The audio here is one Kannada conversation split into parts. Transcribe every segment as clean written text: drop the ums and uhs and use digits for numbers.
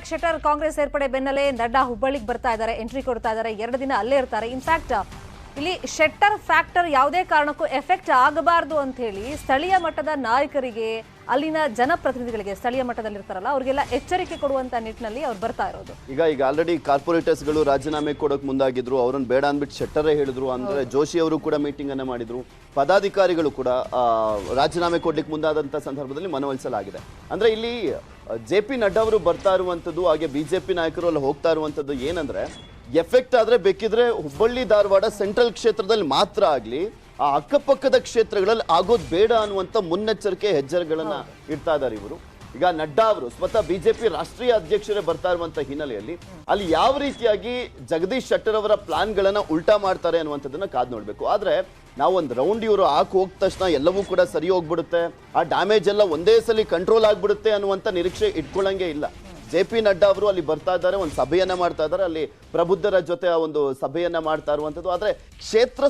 ಜಗದೀಶ್ ಶೆಟ್ಟರ್ ಕಾಂಗ್ರೆಸ್ ಸೇರ್ಪಡೆ ಬೆನ್ನಲ್ಲೇ ನಡ್ಡಾ ಹುಬ್ಬಳ್ಳಿಗೆ ಬರ್ತಾ ಇದ್ದಾರೆ, ಎಂಟ್ರಿ ಕೊಡ್ತಾ ಇದ್ದಾರೆ, 2 ದಿನ ಅಲ್ಲೇ ಇರ್ತಾರೆ. ಇನ್ಫ್ಯಾಕ್ಟ್ ಇಲ್ಲಿ ಶೆಟ್ಟರ್ ಫ್ಯಾಕ್ಟರ್ ಯಾವುದೇ ಕಾರಣಕ್ಕೂ ಎಫೆಕ್ಟ್ ಆಗಬಾರ್ದು ಅಂತ ಹೇಳಿ ಸ್ಥಳೀಯ ಮಟ್ಟದ ನಾಯಕರಿಗೆ, ಅಲ್ಲಿನ ಜನಪ್ರತಿನಿಧಿಗಳಿಗೆ, ಸ್ಥಳೀಯ ಮಟ್ಟದಲ್ಲಿ ಇರ್ತಾರಲ್ಲ ಅವರಿಗೆಲ್ಲ ಎಚ್ಚರಿಕೆ ಕೊಡುವಂತ ನಿಟ್ಟಿನಲ್ಲಿ ಅವ್ರು ಬರ್ತಾ ಇರೋದು. ಈಗ ಆಲ್ರೆಡಿ ಕಾರ್ಪೊರೇಟರ್ಸ್ ಗಳು ರಾಜೀನಾಮೆ ಕೊಡೋಕೆ ಮುಂದಾಗಿದ್ರು, ಅವ್ರನ್ನ ಬೇಡ ಅಂದ್ಬಿಟ್ಟು ಶೆಟ್ಟರೇ ಹೇಳಿದ್ರು. ಅಂದ್ರೆ ಜೋಶಿ ಅವರು ಕೂಡ ಮೀಟಿಂಗ್ ಅನ್ನ ಮಾಡಿದ್ರು, ಪದಾಧಿಕಾರಿಗಳು ಕೂಡ ರಾಜೀನಾಮೆ ಕೊಡ್ಲಿಕ್ಕೆ ಮುಂದಾದಂತ ಸಂದರ್ಭದಲ್ಲಿ ಮನವೊಲಿಸಲಾಗಿದೆ. ಅಂದ್ರೆ ಇಲ್ಲಿ JP ನಡ್ಡಾ ಅವರು ಬರ್ತಾ ಇರುವಂತದ್ದು, ಹಾಗೆ ಬಿಜೆಪಿ ನಾಯಕರು ಅಲ್ಲಿ ಹೋಗ್ತಾ ಇರುವಂತದ್ದು ಏನಂದ್ರೆ ಎಫೆಕ್ಟ್ ಆದ್ರೆ ಬೇಕಿದ್ರೆ ಹುಬ್ಬಳ್ಳಿ ಧಾರವಾಡ ಸೆಂಟ್ರಲ್ ಕ್ಷೇತ್ರದಲ್ಲಿ ಮಾತ್ರ ಆಗ್ಲಿ, ಆ ಅಕ್ಕಪಕ್ಕದ ಕ್ಷೇತ್ರಗಳಲ್ಲಿ ಆಗೋದು ಬೇಡ ಅನ್ನುವಂತ ಮುನ್ನೆಚ್ಚರಿಕೆ ಹೆಜ್ಜೆಗಳನ್ನ ಇಡ್ತಾ ಇದ್ದಾರೆ ಇವರು. ಈಗ ನಡ್ಡಾ ಅವರು ಸ್ವತಃ ಬಿಜೆಪಿ ರಾಷ್ಟ್ರೀಯ ಅಧ್ಯಕ್ಷರೇ ಬರ್ತಾ ಇರುವಂತ ಹಿನ್ನೆಲೆಯಲ್ಲಿ ಅಲ್ಲಿ ಯಾವ ರೀತಿಯಾಗಿ ಜಗದೀಶ್ ಶೆಟ್ಟರ್ ಅವರ ಪ್ಲಾನ್ ಗಳನ್ನ ಉಲ್ಟಾ ಮಾಡ್ತಾರೆ ಅನ್ನುವಂಥದ್ದನ್ನ ಕಾದ್ ನೋಡ್ಬೇಕು. ಆದ್ರೆ ನಾವು ಒಂದು ರೌಂಡ್ ಇವರು ಹೋದ ತಕ್ಷಣ ಎಲ್ಲವೂ ಕೂಡ ಸರಿ ಹೋಗ್ಬಿಡುತ್ತೆ, ಆ ಡ್ಯಾಮೇಜ್ ಎಲ್ಲ ಒಂದೇ ಸಲ ಕಂಟ್ರೋಲ್ ಆಗ್ಬಿಡುತ್ತೆ ಅನ್ನುವಂತ ನಿರೀಕ್ಷೆ ಇಟ್ಕೊಳ್ಳಂಗೆ ಇಲ್ಲ. JP ನಡ್ಡಾ ಅವರು ಅಲ್ಲಿ ಬರ್ತಾ ಇದ್ದಾರೆ, ಒಂದು ಸಭೆಯನ್ನ ಮಾಡ್ತಾ ಇದ್ದಾರೆ, ಅಲ್ಲಿ ಪ್ರಬುದ್ಧರ ಜೊತೆ ಒಂದು ಸಭೆಯನ್ನ ಮಾಡ್ತಾ ಇರುವಂತದ್ದು. ಆದ್ರೆ ಕ್ಷೇತ್ರ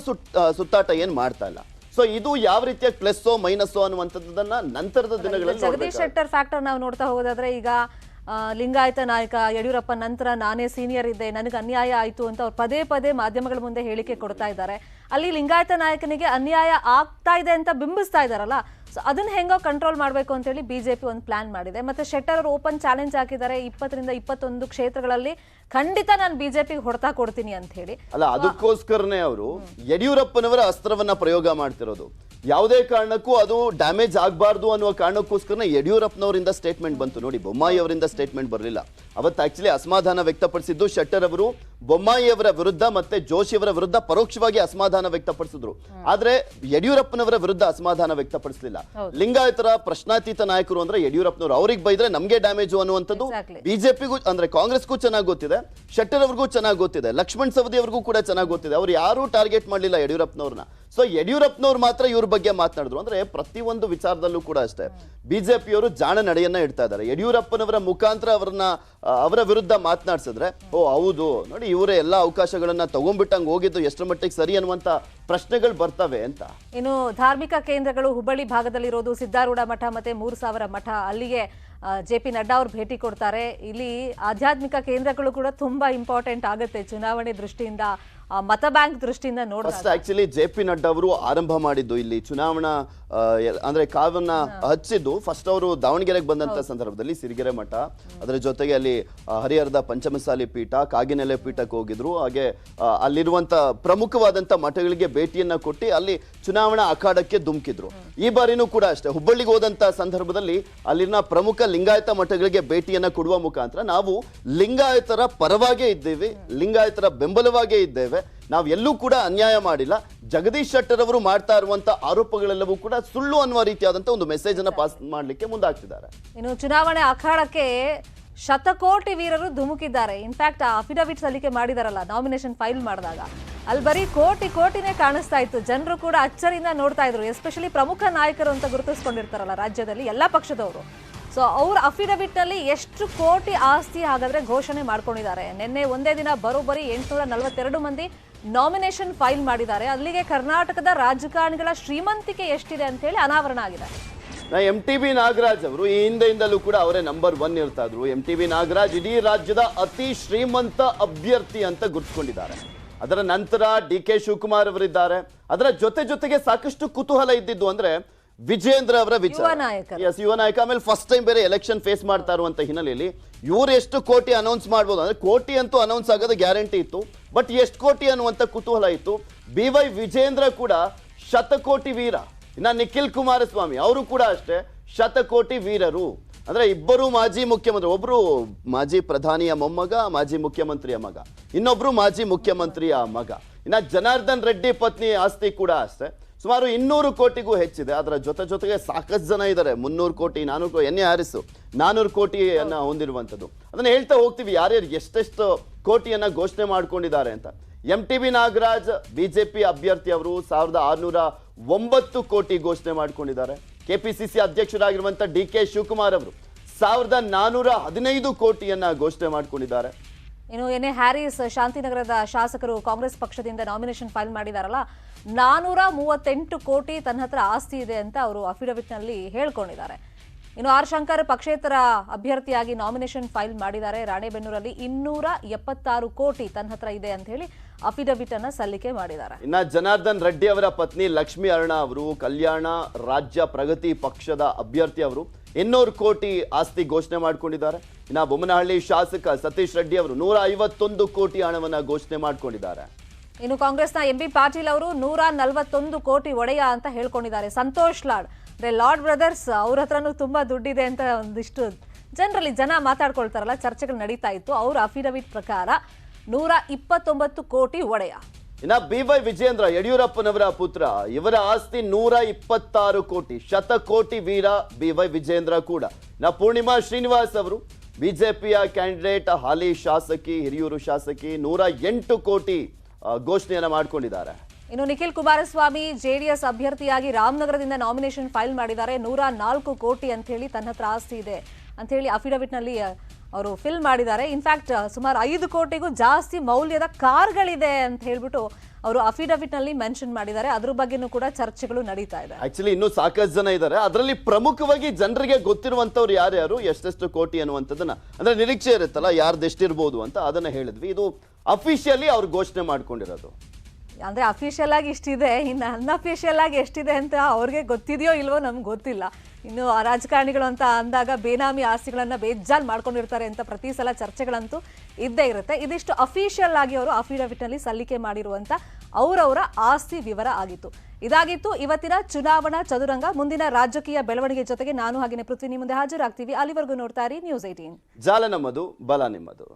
ಸುತ್ತಾಟ ಏನ್ ಮಾಡ್ತಾ ಇಲ್ಲ. ಸೊ ಇದು ಯಾವ ರೀತಿಯ ಪ್ಲಸ್ ಮೈನಸ್ ಅನ್ನುವಂಥದ್ದನ್ನ ನಂತರದ ದಿನಗಳಲ್ಲಿ ಜಗದೀಶ್ ಶೆಟ್ಟರ್ ಫ್ಯಾಕ್ಟರ್ ನಾವು ನೋಡ್ತಾ ಹೋಗೋದಾದ್ರೆ, ಈಗ ಲಿಂಗಾಯತ ನಾಯಕ ಯಡಿಯೂರಪ್ಪ ನಂತರ ನಾನೇ ಸೀನಿಯರ್ ಇದ್ದೆ, ನನಗೆ ಅನ್ಯಾಯ ಆಯಿತು ಅಂತ ಅವ್ರು ಪದೇ ಪದೇ ಮಾಧ್ಯಮಗಳ ಮುಂದೆ ಹೇಳಿಕೆ ಕೊಡ್ತಾ ಇದ್ದಾರೆ. ಅಲ್ಲಿ ಲಿಂಗಾಯತ ನಾಯಕನಿಗೆ ಅನ್ಯಾಯ ಆಗ್ತಾ ಇದೆ ಅಂತ ಬಿಂಬಿಸ್ತಾ ಇದ್ದಾರಲ್ಲ, ಸೊ ಅದನ್ನ ಹೆಂಗೋ ಕಂಟ್ರೋಲ್ ಮಾಡಬೇಕು ಅಂತ ಹೇಳಿ ಬಿಜೆಪಿ ಒಂದು ಪ್ಲಾನ್ ಮಾಡಿದೆ. ಮತ್ತೆ ಶೆಟ್ಟರ್ ಅವರು ಓಪನ್ ಚಾಲೆಂಜ್ ಹಾಕಿದ್ದಾರೆ, 20 ರಿಂದ 21 ಕ್ಷೇತ್ರಗಳಲ್ಲಿ ಖಂಡಿತ ನಾನು ಬಿಜೆಪಿಗೆ ಹೊಡೆತಾ ಕೊಡ್ತೀನಿ ಅಂತ ಹೇಳಿ. ಅಲ್ಲ, ಅದಕ್ಕೋಸ್ಕರನೇ ಅವರು ಯಡಿಯೂರಪ್ಪನವರ ಅಸ್ತ್ರವನ್ನ ಪ್ರಯೋಗ ಮಾಡ್ತಿರೋದು. ಯಾವುದೇ ಕಾರಣಕ್ಕೂ ಅದು ಡ್ಯಾಮೇಜ್ ಆಗಬಾರ್ದು ಅನ್ನುವ ಕಾರಣಕ್ಕೋಸ್ಕರ ಯಡಿಯೂರಪ್ಪನವರಿಂದ ಸ್ಟೇಟ್ಮೆಂಟ್ ಬಂತು. ನೋಡಿ, ಬೊಮ್ಮಾಯಿ ಅವರಿಂದ ಸ್ಟೇಟ್ಮೆಂಟ್ ಬರಲಿಲ್ಲ. ಅವತ್ತು ಆಕ್ಚುಲಿ ಅಸಮಾಧಾನ ವ್ಯಕ್ತಪಡಿಸಿದ್ದು ಶೆಟ್ಟರ್ ಅವರು ಬೊಮ್ಮಾಯಿ ಅವರ ವಿರುದ್ಧ ಮತ್ತೆ ಜೋಶಿ ಅವರ ವಿರುದ್ಧ ಪರೋಕ್ಷವಾಗಿ ಅಸಮಾಧಾನ ವ್ಯಕ್ತಪಡಿಸಿದ್ರು. ಆದ್ರೆ ಯಡಿಯೂರಪ್ಪನವರ ವಿರುದ್ಧ ಅಸಮಾಧಾನ ವ್ಯಕ್ತಪಡಿಸಲಿಲ್ಲ. ಲಿಂಗಾಯತರ ಪ್ರಶ್ನಾತೀತ ನಾಯಕರು ಅಂದ್ರೆ ಯಡಿಯೂರಪ್ಪನವರು, ಅವ್ರಿಗೆ ಬೈದ್ರೆ ನಮ್ಗೆ ಡ್ಯಾಮೇಜ್ ಅನ್ನುವಂಥದ್ದು ಬಿಜೆಪಿಗೂ ಅಂದ್ರೆ ಕಾಂಗ್ರೆಸ್ಗೂ ಚೆನ್ನಾಗಿ ಗೊತ್ತಿದೆ, ಶೆಟ್ಟರ್ ಅವ್ರಿಗೂ ಚೆನ್ನಾಗಿ ಗೊತ್ತಿದೆ, ಲಕ್ಷ್ಮಣ್ ಸವದಿ ಅವ್ರಿಗೂ ಕೂಡ ಚೆನ್ನಾಗಿ ಗೊತ್ತಿದೆ. ಅವ್ರು ಯಾರು ಟಾರ್ಗೆಟ್ ಮಾಡಲಿಲ್ಲ ಯಡಿಯೂರಪ್ಪನವ್ರನ್ನ. ಸೊ ಯಡಿಯೂರಪ್ಪನವ್ರು ಮಾತ್ರ ಇವ್ರ ಬಗ್ಗೆ ಮಾತನಾಡಿದ್ರು. ಅಂದ್ರೆ ಪ್ರತಿಯೊಂದು ವಿಚಾರದಲ್ಲೂ ಕೂಡ ಅಷ್ಟೇ ಬಿಜೆಪಿಯವರು ಜಾಣ ನಡೆಯನ್ನ ಇಡ್ತಾ ಇದ್ದಾರೆ. ಯಡಿಯೂರಪ್ಪನವರ ಮುಖಾಂತರ ಅವರ ವಿರುದ್ಧ ಮಾತನಾಡ್ಸಿದ್ರೆ, ಓ ಹೌದು ನೋಡಿ ಇವರೇ ಎಲ್ಲಾ ಅವಕಾಶಗಳನ್ನ ತಗೊಂಡ್ಬಿಟ್ಟಂಗೆ ಹೋಗಿದ್ದು ಎಷ್ಟರ ಮಟ್ಟಿಗೆ ಸರಿ ಅನ್ನುವಂತ ಪ್ರಶ್ನೆಗಳು ಬರ್ತವೆ ಅಂತ. ಇನ್ನು ಧಾರ್ಮಿಕ ಕೇಂದ್ರಗಳು ಹುಬ್ಬಳ್ಳಿ ಭಾಗದಲ್ಲಿರೋದು ಸಿದ್ದಾರೂಢ ಮಠ ಮತ್ತೆ 3000 ಮಠ, ಅಲ್ಲಿಗೆ JP ನಡ್ಡಾ ಅವರು ಭೇಟಿ ಕೊಡ್ತಾರೆ. ಇಲ್ಲಿ ಆಧ್ಯಾತ್ಮಿಕ ಕೇಂದ್ರಗಳು ಕೂಡ ತುಂಬಾ ಇಂಪಾರ್ಟೆಂಟ್ ಆಗುತ್ತೆ ಚುನಾವಣೆ ದೃಷ್ಟಿಯಿಂದ, ಮತ ಬ್ಯಾಂಕ್ ದೃಷ್ಟಿಯಿಂದ ನೋಡಿದ್ರೆ. ಆಕ್ಚುಲಿ JP ನಡ್ಡಾ ಅವರು ಆರಂಭ ಮಾಡಿದ್ದು ಇಲ್ಲಿ ಚುನಾವಣಾ ಅಂದ್ರೆ ಕಾವನ್ನ ಹಚ್ಚಿದ್ದು ಫಸ್ಟ್ ಅವರು ದಾವಣಗೆರೆಗೆ ಬಂದಂತ ಸಂದರ್ಭದಲ್ಲಿ ಸಿರಿಗೆರೆ ಮಠ, ಅದರ ಜೊತೆಗೆ ಅಲ್ಲಿ ಹರಿಹರದ ಪಂಚಮಸಾಲಿ ಪೀಠ, ಕಾಗಿನೆಲೆ ಪೀಠಕ್ಕೆ ಹೋಗಿದ್ರು. ಹಾಗೆ ಅಲ್ಲಿರುವಂತ ಪ್ರಮುಖವಾದಂತ ಮಠಗಳಿಗೆ ಭೇಟಿಯನ್ನ ಕೊಟ್ಟು ಅಲ್ಲಿ ಚುನಾವಣಾ ಅಖಾಡಕ್ಕೆ ಧುಮುಕಿದ್ರು. ಈ ಬಾರಿನೂ ಕೂಡ ಅಷ್ಟೇ ಹುಬ್ಬಳ್ಳಿಗೆ ಹೋದಂತ ಸಂದರ್ಭದಲ್ಲಿ ಅಲ್ಲಿನ ಪ್ರಮುಖ ಲಿಂಗಾಯತ ಮಠಗಳಿಗೆ ಭೇಟಿಯನ್ನ ಕೊಡುವ ಮುಖಾಂತರ ನಾವು ಲಿಂಗಾಯತರ ಪರವಾಗೇ ಇದ್ದೇವೆ, ಲಿಂಗಾಯತರ ಬೆಂಬಲವಾಗೇ ಇದ್ದೇವೆ, ನಾವು ಎಲ್ಲೂ ಕೂಡ ಅನ್ಯಾಯ ಮಾಡಿಲ್ಲ, ಜಗದೀಶ್ ಶೆಟ್ಟರ್ ಅವರು ಮಾಡ್ತಾ ಇರುವಂತ ಆರೋಪಗಳೆಲ್ಲವೂ ಕೂಡ ಸುಳ್ಳು ಅನ್ನುವ ರೀತಿಯಾದಂತ ಒಂದು ಮೆಸೇಜ್ ಅನ್ನ ಪಾಸ್ ಮಾಡ್ಲಿಕ್ಕೆ ಮುಂದಾಗ್ತಿದ್ದಾರೆ. ಇನ್ನು ಚುನಾವಣೆ ಅಖಾಡಕ್ಕೆ ಶತಕೋಟಿ ವೀರರು ಧುಮುಕಿದ್ದಾರೆ. ಇನ್ಫ್ಯಾಕ್ಟ್ ಅಫಿಡವಿಟ್ ಸಲ್ಲಿಕೆ ಮಾಡಿದಾರಲ್ಲ ನಾಮಿನೇಷನ್ ಫೈಲ್ ಮಾಡಿದಾಗ, ಅಲ್ಲಿ ಬರೀ ಕೋಟಿನೇ ಕಾಣಿಸ್ತಾ ಇತ್ತು. ಜನರು ಕೂಡ ಅಚ್ಚರಿಯಿಂದ ನೋಡ್ತಾ ಇದ್ರು, ಎಸ್ಪೆಷಲಿ ಪ್ರಮುಖ ನಾಯಕರು ಅಂತ ಗುರುತಿಸ್ಕೊಂಡಿರ್ತಾರಲ್ಲ ರಾಜ್ಯದಲ್ಲಿ ಎಲ್ಲಾ ಪಕ್ಷದವರು. ಸೊ ಅವ್ರ ಅಫಿಡವಿಟ್ ನಲ್ಲಿ ಎಷ್ಟು ಕೋಟಿ ಆಸ್ತಿ ಹಾಗಾದ್ರೆ ಘೋಷಣೆ ಮಾಡ್ಕೊಂಡಿದ್ದಾರೆ. ನಿನ್ನೆ ಒಂದೇ ದಿನ ಬರೋಬ್ಬರಿ 842 ಮಂದಿ ನಾಮಿನೇಷನ್ ಫೈಲ್ ಮಾಡಿದ್ದಾರೆ. ಅಲ್ಲಿಗೆ ಕರ್ನಾಟಕದ ರಾಜಕಾರಣಿಗಳ ಶ್ರೀಮಂತಿಕೆ ಎಷ್ಟಿದೆ ಅಂತ ಹೇಳಿ ಅನಾವರಣ ಆಗಿದೆ. MTB ನಾಗರಾಜ್ ಅವರು ಈ ಹಿಂದೆಯಿಂದಲೂ ಕೂಡ ಅವರೇ ನಂಬರ್ 1 ಇರ್ತಾ ಇದ್ರು. MTB ನಾಗರಾಜ್ ಇಡೀ ರಾಜ್ಯದ ಅತಿ ಶ್ರೀಮಂತ ಅಭ್ಯರ್ಥಿ ಅಂತ ಗುರುತಿಸಿಕೊಂಡಿದ್ದಾರೆ. ಅದರ ನಂತರ DK ಶಿವಕುಮಾರ್ ಅವರಿದ್ದಾರೆ. ಅದರ ಜೊತೆಗೆ ಸಾಕಷ್ಟು ಕುತೂಹಲ ಇದ್ದಿದ್ದು ಅಂದ್ರೆ ವಿಜೇಂದ್ರ ಅವರ ವಿಚಾರ. ಯುವ ನಾಯಕ, ಆಮೇಲೆ ಫಸ್ಟ್ ಟೈಮ್ ಬೇರೆ ಎಲೆಕ್ಷನ್ ಫೇಸ್ ಮಾಡ್ತಾ ಇರುವಂತ ಹಿನ್ನೆಲೆಯಲ್ಲಿ ಇವ್ರು ಎಷ್ಟು ಕೋಟಿ ಅನೌನ್ಸ್ ಮಾಡ್ಬೋದು ಅಂದ್ರೆ, ಕೋಟಿ ಅಂತೂ ಅನೌನ್ಸ್ ಆಗೋದು ಗ್ಯಾರಂಟಿ ಇತ್ತು, ಬಟ್ ಎಷ್ಟು ಕೋಟಿ ಅನ್ನುವಂತ ಕುತೂಹಲ ಇತ್ತು. BY ವಿಜೇಂದ್ರ ಕೂಡ ಶತಕೋಟಿ ವೀರ. ಇನ್ನ ನಿಖಿಲ್ ಕುಮಾರಸ್ವಾಮಿ ಅವರು ಕೂಡ ಅಷ್ಟೇ ಶತಕೋಟಿ ವೀರರು. ಅಂದ್ರೆ ಇಬ್ಬರು ಮಾಜಿ ಮುಖ್ಯಮಂತ್ರಿ, ಒಬ್ರು ಮಾಜಿ ಪ್ರಧಾನಿಯ ಮೊಮ್ಮಗ, ಮಾಜಿ ಮುಖ್ಯಮಂತ್ರಿಯ ಮಗ, ಇನ್ನೊಬ್ರು ಮಾಜಿ ಮುಖ್ಯಮಂತ್ರಿಯ ಮಗ. ಇನ್ನ ಜನಾರ್ದನ್ ರೆಡ್ಡಿ ಪತ್ನಿ ಆಸ್ತಿ ಕೂಡ ಅಷ್ಟೇ ಸುಮಾರು 200 ಕೋಟಿಗೂ ಹೆಚ್ಚಿದೆ. ಅದರ ಜೊತೆಗೆ ಸಾಕಷ್ಟು ಜನ ಇದ್ದಾರೆ, 300 ಕೋಟಿ, 400 ಕೋಟಿ, ಎನ್ ಎ ಹ್ಯಾರಿಸ್ 400 ಕೋಟಿಯನ್ನ ಹೊಂದಿರುವಂಥದ್ದು. ಅದನ್ನ ಹೇಳ್ತಾ ಹೋಗ್ತೀವಿ ಯಾರ್ಯಾರು ಎಷ್ಟೆಷ್ಟು ಕೋಟಿಯನ್ನ ಘೋಷಣೆ ಮಾಡ್ಕೊಂಡಿದ್ದಾರೆ ಅಂತ. MTB ನಾಗರಾಜ್ ಬಿಜೆಪಿ ಅಭ್ಯರ್ಥಿ ಅವರು 1609 ಕೋಟಿ ಘೋಷಣೆ ಮಾಡ್ಕೊಂಡಿದ್ದಾರೆ. KPCC ಅಧ್ಯಕ್ಷರಾಗಿರುವಂತ DK ಶಿವಕುಮಾರ್ ಅವರು 1415 ಕೋಟಿಯನ್ನ ಘೋಷಣೆ ಮಾಡ್ಕೊಂಡಿದ್ದಾರೆ. ಇನ್ನು ಎನ್ ಎ ಹ್ಯಾರಿಸ್ ಶಾಂತಿನಗರದ ಶಾಸಕರು ಕಾಂಗ್ರೆಸ್ ಪಕ್ಷದಿಂದ ನಾಮಿನೇಷನ್ ಫೈಲ್ ಮಾಡಿದಾರಲ್ಲ, 438 ಕೋಟಿ ತನ್ನ ಹತ್ರ ಆಸ್ತಿ ಇದೆ ಅಂತ ಅವರು ಅಫಿಡವಿಟ್ ನಲ್ಲಿ ಹೇಳ್ಕೊಂಡಿದ್ದಾರೆ. ಇನ್ನು ಆರ್ ಶಂಕರ್ ಪಕ್ಷೇತರ ಅಭ್ಯರ್ಥಿಯಾಗಿ ನಾಮಿನೇಷನ್ ಫೈಲ್ ಮಾಡಿದ್ದಾರೆ. ರಾಣೆಬೆನ್ನೂರಲ್ಲಿ 276 ಕೋಟಿ ತನ್ನ ಹತ್ರ ಇದೆ ಅಂತ ಹೇಳಿ ಅಫಿಡವಿಟ್ ಅನ್ನ ಸಲ್ಲಿಕೆ ಮಾಡಿದ್ದಾರೆ. ಇನ್ನ ಜನಾರ್ದನ್ ರೆಡ್ಡಿ ಅವರ ಪತ್ನಿ ಲಕ್ಷ್ಮಿ ಅರುಣ ಅವರು ಕಲ್ಯಾಣ ರಾಜ್ಯ ಪ್ರಗತಿ ಪಕ್ಷದ ಅಭ್ಯರ್ಥಿ ಅವರು 200 ಕೋಟಿ ಆಸ್ತಿ ಘೋಷಣೆ ಮಾಡಿಕೊಂಡಿದ್ದಾರೆ. ಇನ್ನ ಬೊಮ್ಮನಹಳ್ಳಿ ಶಾಸಕ ಸತೀಶ್ ರೆಡ್ಡಿ ಅವರು 151 ಕೋಟಿ ಹಣವನ್ನ ಘೋಷಣೆ ಮಾಡಿಕೊಂಡಿದ್ದಾರೆ. ಇನ್ನು ಕಾಂಗ್ರೆಸ್ನ ಎಂಬಿ ಪಾಟೀಲ್ ಅವರು 141 ಕೋಟಿ ಒಡೆಯ ಅಂತ ಹೇಳ್ಕೊಂಡಿದ್ದಾರೆ. ಸಂತೋಷ್ ಲಾಡ್ ಲಾರ್ಡ್ ಬ್ರದರ್ಸ್ ಅವ್ರ ಹತ್ರನೂ ತುಂಬಾ ದುಡ್ಡಿದೆ ಅಂತ ಒಂದಿಷ್ಟು ಜನ ಮಾತಾಡ್ಕೊಳ್ತಾರಲ್ಲ, ಚರ್ಚೆಗಳು ನಡೀತಾ ಇತ್ತು. ಅವ್ರ ಅಫಿಡವಿಟ್ ಪ್ರಕಾರ 129 ಕೋಟಿ ಒಡೆಯ. ಇನ್ನ BY ವಿಜೇಂದ್ರ ಯಡಿಯೂರಪ್ಪನವರ ಪುತ್ರ, ಇವರ ಆಸ್ತಿ 126 ಕೋಟಿ. ಶತಕೋಟಿ ವೀರ BY ವಿಜೇಂದ್ರ ಕೂಡ. ಇನ್ನ ಪೂರ್ಣಿಮಾ ಶ್ರೀನಿವಾಸ್ ಅವರು ಬಿಜೆಪಿಯ ಕ್ಯಾಂಡಿಡೇಟ್, ಹಾಲಿ ಶಾಸಕಿ, ಹಿರಿಯೂರು ಶಾಸಕಿ, 108 ಕೋಟಿ ಘೋಷಣೆಯನ್ನ ಮಾಡಿಕೊಂಡಿದ್ದಾರೆ. ಇನ್ನು ನಿಖಿಲ್ ಕುಮಾರಸ್ವಾಮಿ ಜೆಡಿಎಸ್ ಅಭ್ಯರ್ಥಿಯಾಗಿ ರಾಮನಗರದಿಂದ ನಾಮಿನೇಷನ್ ಫೈಲ್ ಮಾಡಿದ್ದಾರೆ. 104 ಕೋಟಿ ಅಂತ ಹೇಳಿ ತನ್ನ ಹತ್ರ ಆಸ್ತಿ ಇದೆ ಅಂತ ಹೇಳಿ ಅಫಿಡವಿಟ್ ನಲ್ಲಿ ಅವರು ಫಿಲ್ ಮಾಡಿದ್ದಾರೆ. ಇನ್ಫ್ಯಾಕ್ಟ್ ಸುಮಾರು 5 ಕೋಟಿಗೂ ಜಾಸ್ತಿ ಮೌಲ್ಯದ ಕಾರ್ಗಳಿದೆ ಅಂತ ಹೇಳ್ಬಿಟ್ಟು ಅವರು ಅಫಿಡವಿಟ್ ನಲ್ಲಿ ಮೆನ್ಷನ್ ಮಾಡಿದ್ದಾರೆ. ಅದ್ರ ಬಗ್ಗೆನೂ ಕೂಡ ಚರ್ಚೆಗಳು ನಡೀತಾ ಇದೆ. ಆಕ್ಚುಲಿ ಇನ್ನೂ ಸಾಕಷ್ಟು ಜನ ಇದ್ದಾರೆ. ಅದರಲ್ಲಿ ಪ್ರಮುಖವಾಗಿ ಜನರಿಗೆ ಗೊತ್ತಿರುವಂತವ್ರು ಯಾರ್ಯಾರು, ಎಷ್ಟೆಷ್ಟು ಕೋಟಿ ಅನ್ನುವಂಥದ್ದನ್ನ, ಅಂದ್ರೆ ನಿರೀಕ್ಷೆ ಇರುತ್ತಲ್ಲ ಯಾರ್ದು ಎಷ್ಟಿರ್ಬೋದು ಅಂತ, ಅದನ್ನ ಹೇಳಿದ್ವಿ. ಇದು ಅಫಿಷಿಯಲಿ ಅವ್ರು ಘೋಷಣೆ ಮಾಡ್ಕೊಂಡಿರೋದು. ಅಂದ್ರೆ ಅಫಿಷಿಯಲ್ ಆಗಿ ಇಷ್ಟಿದೆ, ಇನ್ನು ಅನ್ಅಫಿಷಿಯಲ್ ಆಗಿ ಎಷ್ಟಿದೆ ಅಂತ ಅವ್ರಿಗೆ ಗೊತ್ತಿದೆಯೋ ಇಲ್ವೋ ನಮ್ಗೆ ಗೊತ್ತಿಲ್ಲ. ಇನ್ನು ರಾಜಕಾರಣಿಗಳು ಅಂತ ಅಂದಾಗ ಬೇನಾಮಿ ಆಸ್ತಿಗಳನ್ನ ಬೇಜಾನ್ ಮಾಡ್ಕೊಂಡಿರ್ತಾರೆ ಅಂತ ಪ್ರತಿ ಸಲ ಚರ್ಚೆಗಳಂತೂ ಇದ್ದೇ ಇರುತ್ತೆ. ಇದಿಷ್ಟು ಅಫಿಷಿಯಲ್ ಆಗಿ ಅವರು ಅಫಿಡವಿಟ್ ನಲ್ಲಿ ಸಲ್ಲಿಕೆ ಮಾಡಿರುವಂತ ಅವರವರ ಆಸ್ತಿ ವಿವರ ಆಗಿತ್ತು. ಇದಾಗಿತ್ತು ಇವತ್ತಿನ ಚುನಾವಣಾ ಚದುರಂಗ. ಮುಂದಿನ ರಾಜಕೀಯ ಬೆಳವಣಿಗೆ ಜೊತೆಗೆ ನಾನು ಹಾಗೆಯೇ ಪೃಥ್ವಿ ನಿಮ್ಮ ಮುಂದೆ ಹಾಜರಾಗ್ತೀವಿ. ಅಲ್ಲಿವರೆಗೂ ನೋಡ್ತಾ ಇರಿ News 18. ಜಾಲ ನಮ್ಮದು, ಬಲ ನಿಮ್ಮದು.